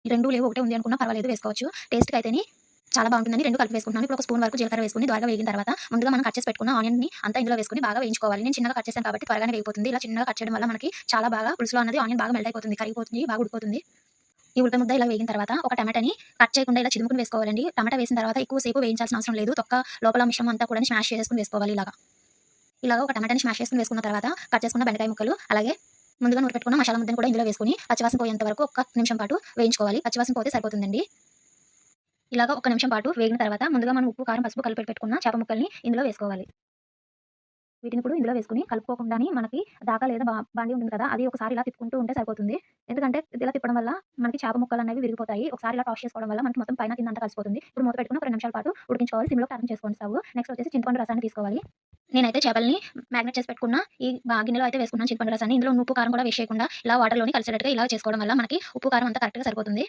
ఈ 2 లేవు ఒకటే ఉంది అనుకున్నా పర్వాలేదు వేసుకోవచ్చు. టేస్ట్‌కి అయితేని చాలా బాగుంటుందని 2 కలిపి వేసుకుంటున్నాను. ఇప్పుడు ఒక స్పూన్ వరకు జీలకర్ర వేసుకొని దోరగా వేగిన తర్వాత ముందుగా మనం కట్ చేసి పెట్టుకున్న ఆనియన్‌ని అంతా ఇందులో వేసుకొని బాగా వేయించుకోవాలి. నేను చిన్నగా కట్ చేశాను కాబట్టి త్వరగానే వేగిపోతుంది. ఇలా చిన్నగా కట్ చేయడం వల్ల మనకి చాలా బాగా పులుసులో అన్నది ఆనియన్ బాగా మెల్ట్ అయిపోతుంది, కరిగిపోతుంది, బాగా ఉడికిపోతుంది. ఈ ఉల్లిపాయ ముద్ద ఇలా వేగిన తర్వాత ఒక టమాటాని కట్ చేయకుండా ఇలా చిదుముకుని వేసుకోవాలండి. టమాటా వేసిన తర్వాత ఎక్కువ సేపు వేయించాల్సిన అవసరం లేదు. తొక్క లోపల మిశ్రమం అంతా కూడా స్మాష్ చేసుకొని వేసుకోవాలి ఇలాగా. ఇలాగ ఒక టమాటాని స్మాష్ చేసుకొని వేసుకున్న తర్వాత కట్ చేసుకున్న బెండకాయ ముక్కలు, అలాగే ముందుగా నూరి పెట్టుకున్న మసాలా ముద్దను కూడా ఇందులో వేసుకొని పచ్చివాసన పోయేంత వరకు ఒక్క నిమిషం పాటు వేయించుకోవాలి. పచ్చివాసన పోతే సరిపోతుందండి. ఇలాగ ఒక నిమిషం పాటు వేగిన తర్వాత ముందుగా మనం ఉప్పు, కారం, పసుపు కలిపి పెట్టుకున్న చేప ముక్కల్ని ఇందులో వేసుకోవాలి. వీటిని ఇప్పుడు ఇందులో వేసుకొని కలుపుకోకుండానే మనకి దాకా లేదా బాండీ ఉంటుంది కదా! అది ఒకసారి ఇలా తిప్పుకుంటూ ఉంటే సరిపోతుంది. ఎందుకంటే ఇలా తిప్పడం వల్ల మనకి చేప ముక్కలనేవి విరిగిపోతాయి. ఒకసారి ఇలా టాస్ చేసుకోవడం వల్ల మనకి మొత్తం పైన కింద అంతా కలిసిపోతుంది. ఇప్పుడు మూత పెట్టుకొని ఒక 2 నిమిషాల పాటు ఉడికించుకోవాలి. సిమ్‌లో టర్న్ చేసుకోండి స్టవ్వు. నెక్స్ట్ వచ్చేసి చింతపండు రసాన్ని తీసుకోవాలి. నేనైతే చేపల్ని మ్యాగ్నేట్ చేసి పెట్టుకున్న ఈ గిన్నెలో అయితే వేసుకున్నాను చింతపండు రసాన్ని. ఇందులో ఉప్పు, కారం కూడా వేస్ట్ చేయకుండా ఇలా వాటర్‌లోని కలిసేటట్టుగా ఇలా చేసుకోవడం వల్ల మనకి ఉప్పు, కారం అంతా కరెక్ట్‌గా సరిపోతుంది.